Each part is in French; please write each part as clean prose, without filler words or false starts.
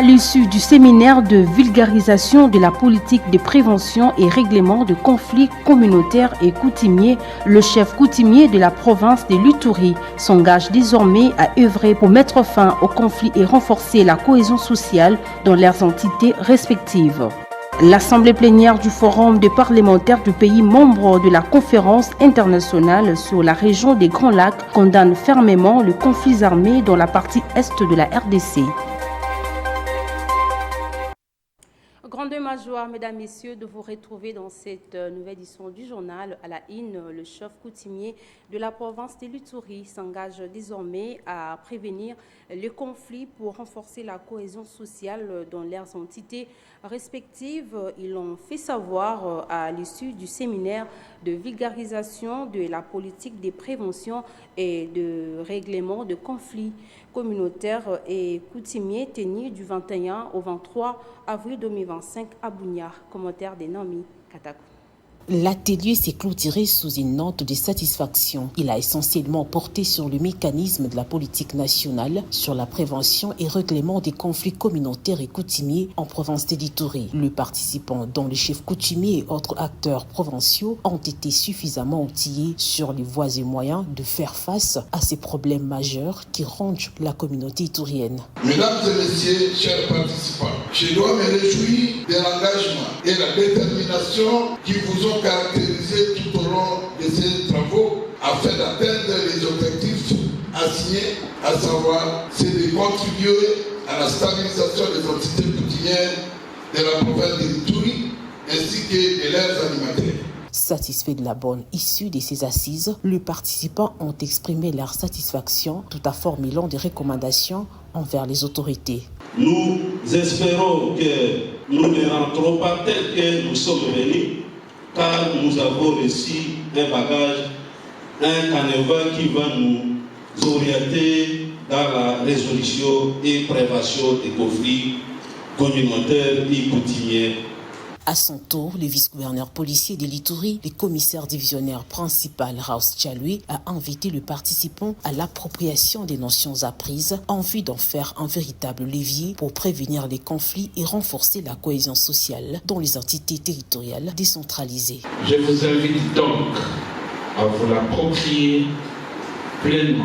À l'issue du séminaire de vulgarisation de la politique de prévention et règlement de conflits communautaires et coutumiers, le chef coutumier de la province de l'Ituri s'engage désormais à œuvrer pour mettre fin aux conflits et renforcer la cohésion sociale dans leurs entités respectives. L'Assemblée plénière du Forum des parlementaires du pays membre de la conférence internationale sur la région des Grands Lacs condamne fermement le conflit armé dans la partie est de la RDC. Grandement joie, mesdames, messieurs, de vous retrouver dans cette nouvelle édition du journal. À la une, le chef coutumier de la province de l'Ituri s'engage désormais à prévenir les conflits pour renforcer la cohésion sociale dans leurs entités respectives. Ils l'ont fait savoir à l'issue du séminaire de vulgarisation de la politique de prévention et de règlement de conflits communautaires et coutumiers tenu du 21 au 23 avril 2025 à Bunia. Commentaire de Nami Katakou. L'atelier s'est clôturé sous une note de satisfaction. Il a essentiellement porté sur le mécanisme de la politique nationale, sur la prévention et règlement des conflits communautaires et coutumiers en province de l'Ituri. Les participants, dont les chefs coutumiers et autres acteurs provinciaux, ont été suffisamment outillés sur les voies et moyens de faire face à ces problèmes majeurs qui rongent la communauté iturienne. Mesdames et messieurs, chers participants, je dois me réjouir de l'engagement et la détermination qui vous ont caractérisé tout au long de ces travaux afin d'atteindre les objectifs assignés, à savoir c'est de contribuer à la stabilisation des entités coutumières de la province de l'Ituri ainsi que de leurs animateurs. Satisfaits de la bonne issue de ces assises, les participants ont exprimé leur satisfaction tout en formulant des recommandations envers les autorités. Nous espérons que nous ne rentrons pas tels que nous sommes venus, car nous avons reçu un bagage, un canevas qui va nous orienter dans la résolution et prévention des conflits communautaires et coutumiers. À son tour, le vice-gouverneur policier de l'Ituri, le commissaire divisionnaire principal Raus Tchalui, a invité les participants à l'appropriation des notions apprises en vue d'en faire un véritable levier pour prévenir les conflits et renforcer la cohésion sociale dans les entités territoriales décentralisées. Je vous invite donc à vous l'approprier pleinement.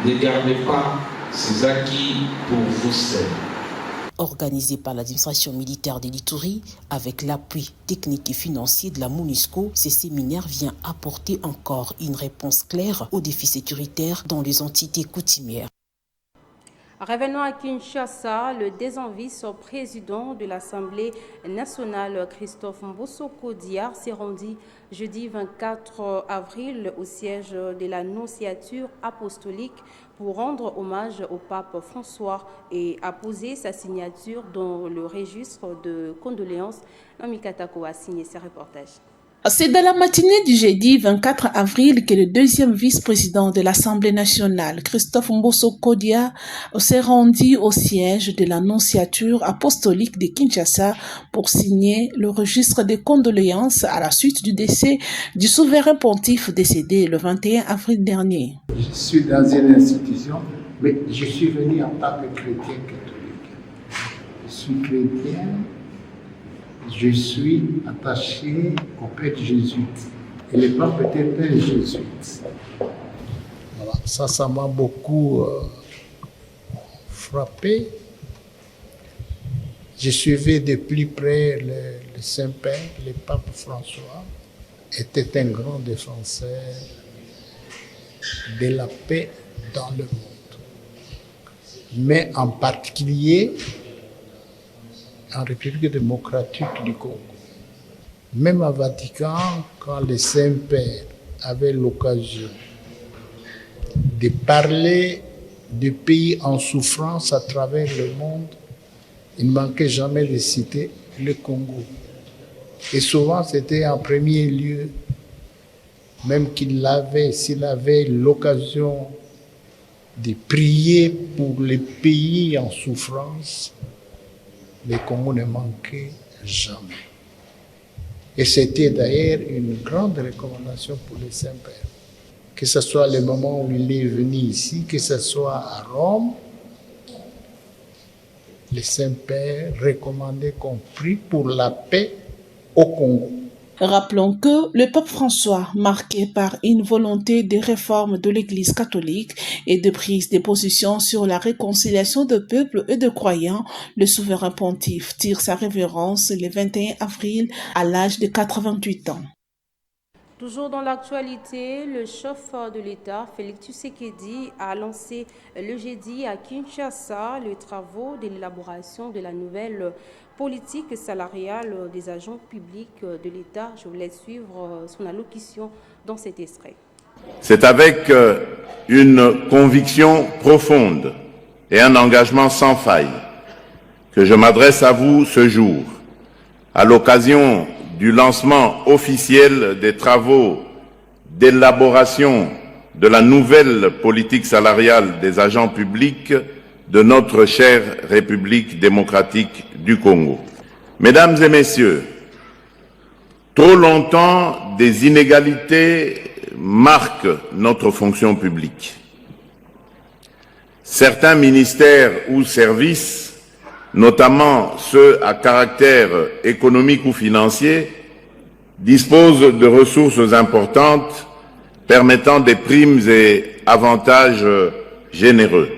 Ne gardez pas ces acquis pour vous seuls. Organisé par l'administration militaire de l'Ituri, avec l'appui technique et financier de la MONUSCO, ce séminaire vient apporter encore une réponse claire aux défis sécuritaires dans les entités coutumières. Revenons à Kinshasa, le vice-président de l'Assemblée nationale, Christophe Mbosoko Diar, s'est rendu jeudi 24 avril au siège de la Nonciature apostolique pour rendre hommage au pape François et a posé sa signature dans le registre de condoléances. Nami Katako a signé ce reportage. C'est dans la matinée du jeudi 24 avril que le deuxième vice-président de l'Assemblée nationale, Christophe Mbosoko Diar, s'est rendu au siège de la Nonciature apostolique de Kinshasa pour signer le registre de condoléances à la suite du décès du souverain pontife décédé le 21 avril dernier. Je suis dans une institution, mais je suis venu en tant que chrétien catholique. Je suis chrétien. Je suis attaché au père jésuite. Et le pape était père jésuite. Voilà, ça m'a beaucoup frappé. Je suivais de plus près le Saint-Père, le pape François, était un grand défenseur de la paix dans le monde. Mais en particulier, en République démocratique du Congo. Même à Vatican, quand le Saint-Père avait l'occasion de parler de pays en souffrance à travers le monde, il ne manquait jamais de citer le Congo. Et souvent, c'était en premier lieu, même s'il avait l'occasion de prier pour les pays en souffrance, le Congo ne manquait jamais. Et c'était d'ailleurs une grande recommandation pour le Saint-Père. Que ce soit le moment où il est venu ici, que ce soit à Rome, le Saint-Père recommandait qu'on prie pour la paix au Congo. Rappelons que le pape François, marqué par une volonté de réforme de l'Église catholique et de prise de position sur la réconciliation de peuples et de croyants, le souverain pontife tire sa révérence le 21 avril à l'âge de 88 ans. Toujours dans l'actualité, le chef de l'État, Félix Tshisekedi, a lancé le jeudi à Kinshasa les travaux de l'élaboration de la nouvelle politique salariale des agents publics de l'État. Je voulais suivre son allocution dans cet extrait. C'est avec une conviction profonde et un engagement sans faille que je m'adresse à vous ce jour, à l'occasion du lancement officiel des travaux d'élaboration de la nouvelle politique salariale des agents publics de notre chère République démocratique du Congo. Mesdames et messieurs, trop longtemps, des inégalités marquent notre fonction publique. Certains ministères ou services, notamment ceux à caractère économique ou financier, disposent de ressources importantes permettant des primes et avantages généreux.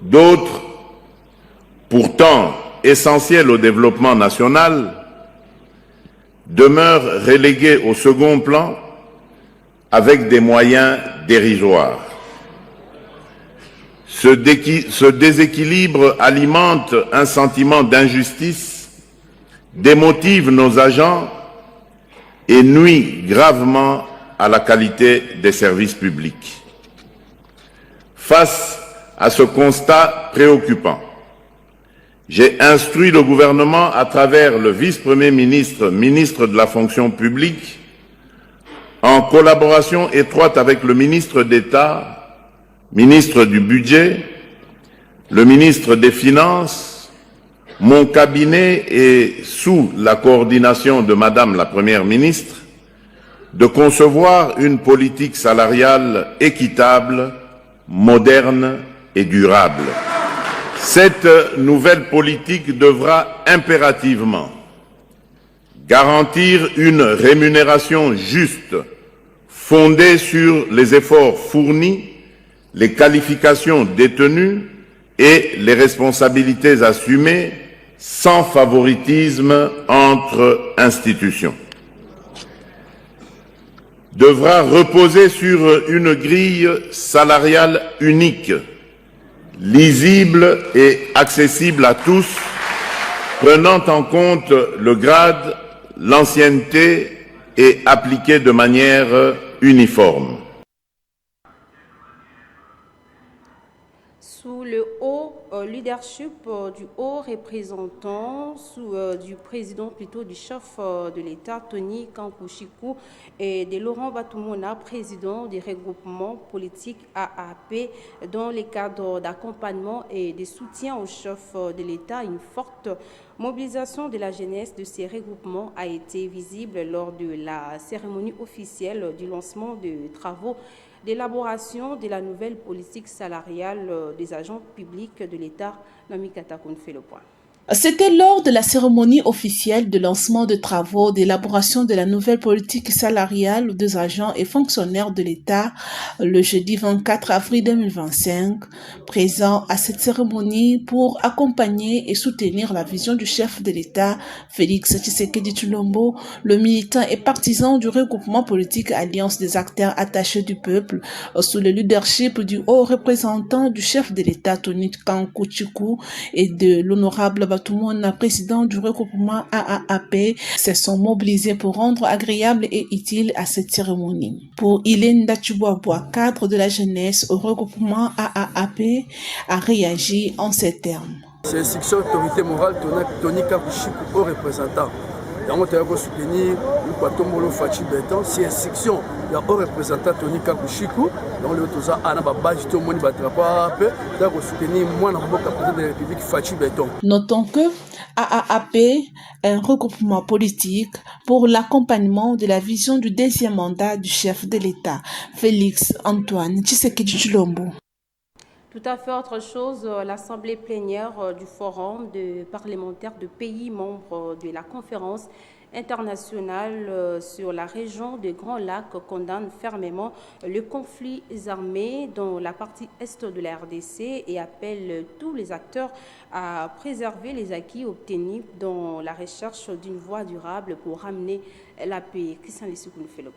D'autres, pourtant essentiels au développement national, demeurent relégués au second plan avec des moyens dérisoires. Ce déséquilibre alimente un sentiment d'injustice, démotive nos agents et nuit gravement à la qualité des services publics. Face à ce constat préoccupant, j'ai instruit le gouvernement à travers le vice-premier ministre, ministre de la fonction publique, en collaboration étroite avec le ministre d'État, ministre du Budget, le ministre des Finances, mon cabinet et sous la coordination de Madame la Première ministre, de concevoir une politique salariale équitable, moderne et durable. Cette nouvelle politique devra impérativement garantir une rémunération juste, fondée sur les efforts fournis, les qualifications détenues et les responsabilités assumées sans favoritisme entre institutions. Devra reposer sur une grille salariale unique, lisible et accessible à tous, prenant en compte le grade, l'ancienneté et appliquée de manière uniforme. Sous le haut leadership du haut représentant, du président plutôt du chef de l'État, Tony Kankou-Chikou, et de Laurent Batumona, président du regroupement politique AAP, dans les cadres d'accompagnement et de soutien au chef de l'État, une forte mobilisation de la jeunesse de ces regroupements a été visible lors de la cérémonie officielle du lancement des travaux d'élaboration de la nouvelle politique salariale des agents publics de l'État. Namikata Koun fait le point. C'était lors de la cérémonie officielle de lancement de travaux d'élaboration de la nouvelle politique salariale des agents et fonctionnaires de l'État le jeudi 24 avril 2025. Présent à cette cérémonie pour accompagner et soutenir la vision du chef de l'État, Félix Tshisekedi Tshilombo, le militant et partisan du regroupement politique Alliance des acteurs attachés du peuple, sous le leadership du haut représentant du chef de l'État, Tony Kankou-Chikou, et de l'honorable Batumona, président du regroupement AAP, se sont mobilisés pour rendre agréable et utile à cette cérémonie. Pour Hélène Dachubois, cadre de la jeunesse au regroupement AAP, a réagi en ces termes. C'est l'instruction autorité morale Tony Kankou-Chikou au représentant. yango toya kosoutenir Lukwatombolo Fachi Beton, c'est instruction ya haut représentant Tony Kankou-Chikou. Donc le toza ana babaji to moni batrapo AP toya kosoutenir mwana mboka président de la République Fachi Beton. Notons que AAP est un regroupement politique pour l'accompagnement de la vision du deuxième mandat du chef de l'État, Félix Antoine Tshisekedi Tshilombo. Tout à fait autre chose, l'Assemblée plénière du Forum de parlementaires de pays membres de la conférence internationale sur la région des Grands Lacs condamne fermement le conflit armé dans la partie est de la RDC et appelle tous les acteurs à préserver les acquis obtenus dans la recherche d'une voie durable pour ramener la paix. Christian Lissoukounfelo.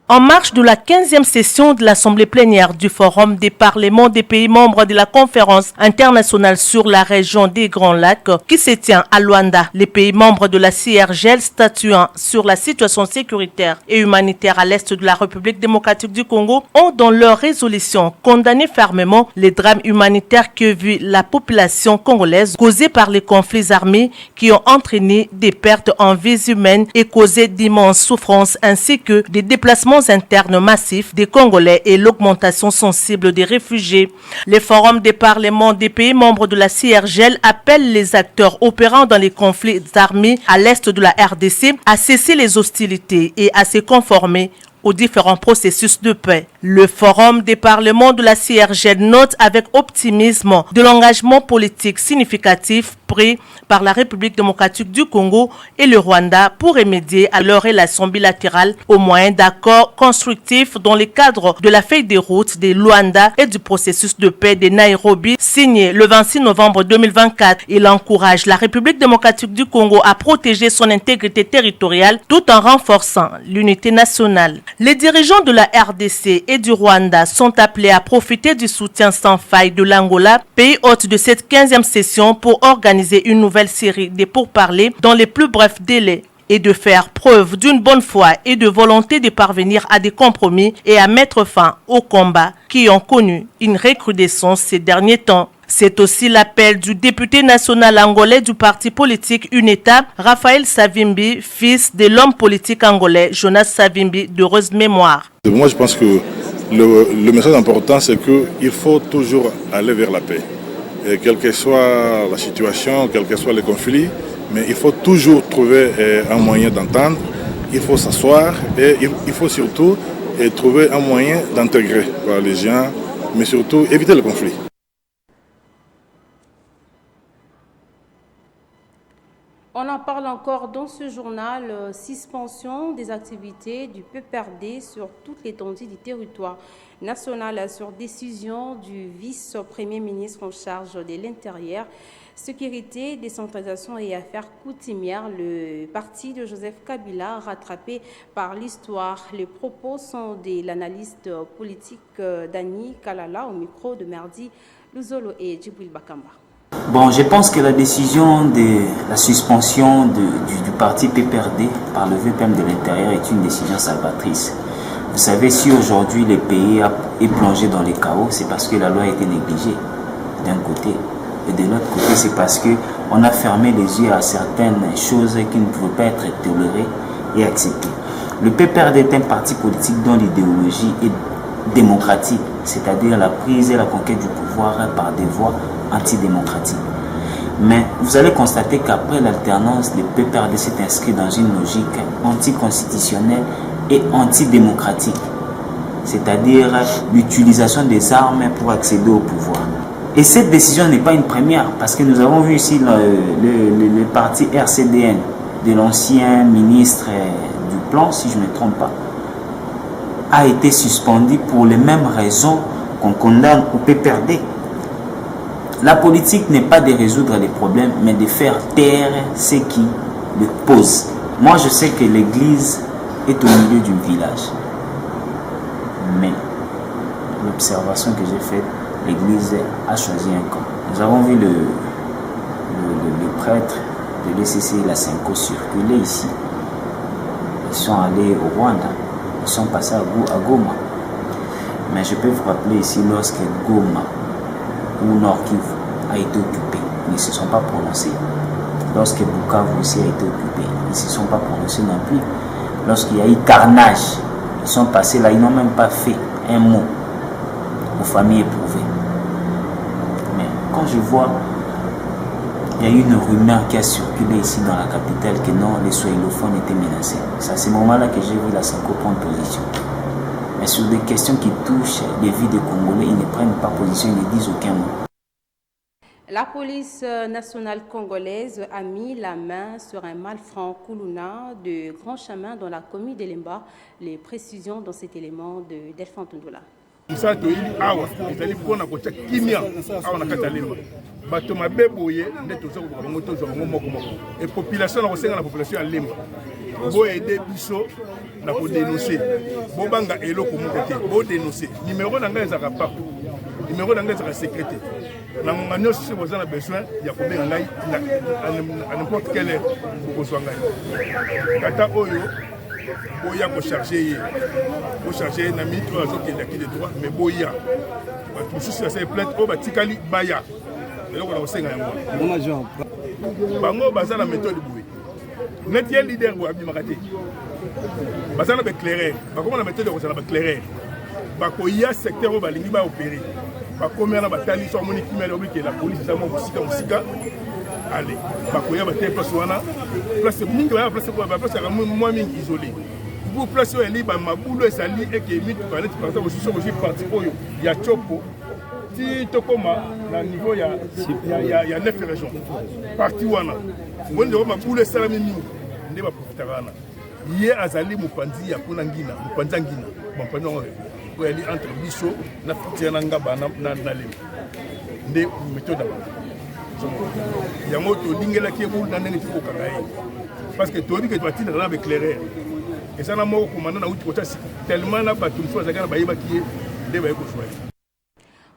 En marge de la 15e session de l'Assemblée plénière du Forum des parlements des pays membres de la conférence internationale sur la région des Grands Lacs qui se tient à Luanda, les pays membres de la CIRGL statuant sur la situation sécuritaire et humanitaire à l'est de la République démocratique du Congo ont dans leur résolution condamné fermement les drames humanitaires que vit la population congolaise causés par les conflits armés qui ont entraîné des pertes en vies humaines et causé d'immenses souffrances ainsi que des déplacements internes massifs des Congolais et l'augmentation sensible des réfugiés. Les forums des parlements des pays membres de la CIRGL appellent les acteurs opérant dans les conflits armés à l'est de la RDC à cesser les hostilités et à se conformer aux différents processus de paix. Le Forum des parlements de la CIRGL note avec optimisme de l'engagement politique significatif pris par la République démocratique du Congo et le Rwanda pour remédier à leurs relations bilatérales au moyen d'accords constructifs dans le cadre de la feuille de route de Luanda et du processus de paix de Nairobi signé le 26 novembre 2024. Il encourage la République démocratique du Congo à protéger son intégrité territoriale tout en renforçant l'unité nationale. Les dirigeants de la RDC et du Rwanda sont appelés à profiter du soutien sans faille de l'Angola, pays hôte de cette 15e session, pour organiser une nouvelle série de pourparlers dans les plus brefs délais et de faire preuve d'une bonne foi et de volonté de parvenir à des compromis et à mettre fin aux combats qui ont connu une recrudescence ces derniers temps. C'est aussi l'appel du député national angolais du parti politique UNETA, Raphaël Savimbi, fils de l'homme politique angolais Jonas Savimbi, d'heureuse mémoire. Moi, je pense que le message important, c'est qu'il faut toujours aller vers la paix. Et quelle que soit la situation, quels que soient les conflits, mais il faut toujours trouver un moyen d'entendre, il faut s'asseoir et il faut surtout trouver un moyen d'intégrer les gens, mais surtout éviter le conflit. On en parle encore dans ce journal, suspension des activités du PPRD sur toute l'étendue du territoire national sur décision du vice-premier ministre en charge de l'Intérieur, Sécurité, Décentralisation et Affaires coutumières, le parti de Joseph Kabila, rattrapé par l'histoire. Les propos sont de l'analyste politique Dani Kalala au micro de Merdi Luzolo et Djibril Bakamba. Bon, je pense que la décision de la suspension du parti PPRD par le VPM de l'Intérieur est une décision salvatrice. Vous savez, si aujourd'hui le pays est plongé dans les chaos, c'est parce que la loi a été négligée d'un côté. Et de l'autre côté, c'est parce qu'on a fermé les yeux à certaines choses qui ne pouvaient pas être tolérées et acceptées. Le PPRD est un parti politique dont l'idéologie est démocratique, c'est-à-dire la prise et la conquête du pouvoir par des voies antidémocratiques. Mais vous allez constater qu'après l'alternance, le PPRD s'est inscrit dans une logique anticonstitutionnelle et antidémocratique, c'est-à-dire l'utilisation des armes pour accéder au pouvoir. Et cette décision n'est pas une première, parce que nous avons vu ici le parti RCDN de l'ancien ministre du Plan, si je ne me trompe pas, a été suspendu pour les mêmes raisons qu'on condamne au PPRD. La politique n'est pas de résoudre les problèmes, mais de faire taire ceux qui le posent. Moi, je sais que l'église est au milieu du village. Mais l'observation que j'ai faite, l'église a choisi un camp. Nous avons vu le prêtre de l'ECC et la Senko circuler ici. Ils sont allés au Rwanda. Ils sont passés à Goma. Mais je peux vous rappeler ici, lorsque Goma ou Nord Kivu a été occupé, ils ne se sont pas prononcés. Lorsque Bukavu aussi a été occupé, ils ne se sont pas prononcés non plus. Lorsqu'il y a eu carnage, ils sont passés là, ils n'ont même pas fait un mot aux familles éprouvées. Mais quand je vois, il y a eu une rumeur qui a circulé ici dans la capitale que non, les swahilophones étaient menacés. C'est à ce moment-là que j'ai vu la Senko prendre position. Mais sur des questions qui touchent les vies des Congolais, ils ne prennent pas position, ils ne disent aucun mot. La police nationale congolaise a mis la main sur un malfrat Koulouna de Grand Chemin dans la commune d'Elemba. Les précisions dans cet élément de Delphine Tondula. bato mabe boye nde toza ko bango tozo bango moko moko et population na kosenga na population ya Lemba bo aider biso na ko dénoncer bo banga eloko moko te bo dénoncer numéro na ngai ezaka partout numéro na ngai ezaka secrétaire na ngano si vous avez besoin ya ko benga ngai à n'importe quelle heure ko so ngai kata oyo boya ko charger na minute oyo azokende aki de droit mais boya bato mosusu ya plainte oyo batikali baya eloko na kosenga yango bango baza na méthode boye neti ye leader boye abimaka te baza na baéclaireur bakoma na méthode ya kozala baéclaireur bakoya secteur oyo balingi baopéré bakomi wana batali so amoni kimele obike la police eza mo mosika ale bakoya bate place wana place mingi baya place ya mwa mingi isolé pour place oyo eli bamabulu ezali eke mituka neti par exemple osusu okosi parti oyo ya chopo ti tokoma na niveau ya 9 régions parti wana bonde ko mabulu esalami mingi nde baprofitaka wana ye azali mopanzi ya kuna ngina mopanzi ngina mopanzi ngo ko eli entre biso na frontière na ngaba na Lemba nde méthode yango tolingelaki ebulu na ndenge tikokanga ye parce que toyebi ke toatinaka na baéclaireur eza na moko komanda na uti kota sika tellement na bato mosusu bazalaki na bayebaki ye nde baye kosoya.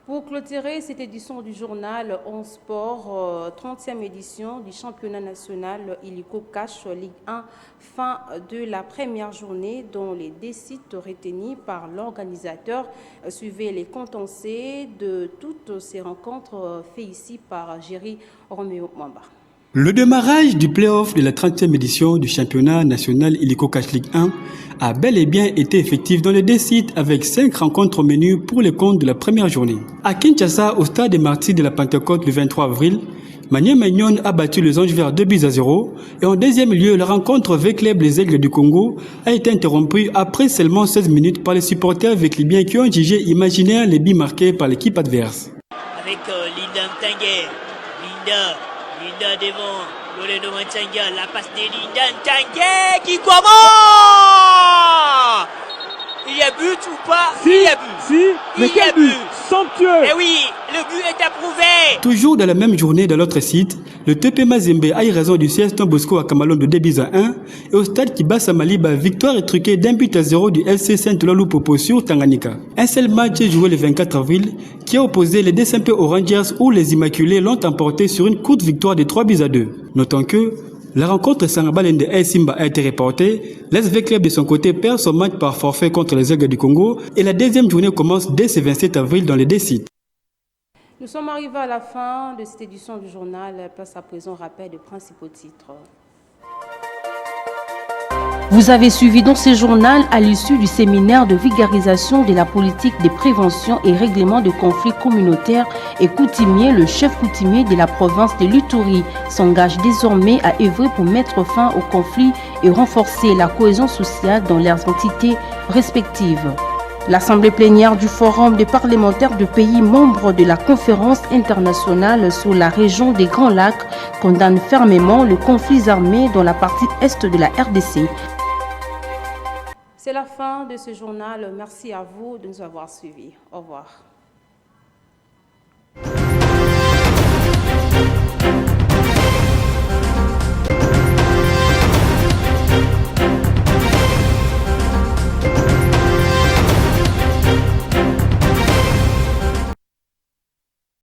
Pour clôturer cette édition du journal En Sport, 30e édition du championnat national Illico Cash Ligue 1, fin de la première journée dont les décisions retenus par l'organisateur. Suivez les condensés de toutes ces rencontres faites ici par Géry Roméo Mwamba. Le démarrage du play-off de la 30e édition du championnat national Illico Cash Ligue 1 a bel et bien été effectif dans les deux sites avec 5 rencontres au menu pour les comptes de la première journée. À Kinshasa, au stade des Martyrs de la Pentecôte le 23 avril, Maniema Union a battu les Anges Verts 2-0 et en deuxième lieu, la rencontre avec les Aigles du Congo a été interrompue après seulement 16 minutes par les supporters véclibiens qui ont jugé imaginaire les buts marqués par l'équipe adverse. Avec Linda Mtangue, Linda devant, Loredo Mantanga, la passe de Linda Mtangue qui commence. Il y a but ou pas? Si, il y a but. Si, mais quel but somptueux. Eh oui, le but est approuvé. Toujours dans la même journée dans l'autre site, le TP Mazembe a eu raison du CS Don Bosco à Kamalon de 2-1 et au stade Kibasa Maliba, victoire est truquée d'1-0 du LC Saint-Lolo-Popo sur Tanganyika. Un seul match est joué le 24 avril qui a opposé les DSMP aux Rangers où les Immaculés l'ont emporté sur une courte victoire de 3-2. Notons que la rencontre Sangabalende et Simba a été reportée. L'SV Club de son côté perd son match par forfait contre les Aigles du Congo et la deuxième journée commence dès ce 27 avril dans les deux sites. Nous sommes arrivés à la fin de cette édition du journal. Place à présent au rappel des principaux titres. Vous avez suivi dans ce journal à l'issue du séminaire de vulgarisation de la politique de prévention et règlement de conflits communautaires et coutumiers, le chef coutumier de la province de l'Ituri s'engage désormais à œuvrer pour mettre fin aux conflits et renforcer la cohésion sociale dans leurs entités respectives. L'Assemblée plénière du Forum des parlementaires de pays membres de la conférence internationale sur la région des Grands Lacs condamne fermement le conflit armé dans la partie est de la RDC. C'est la fin de ce journal. Merci à vous de nous avoir suivis. Au revoir.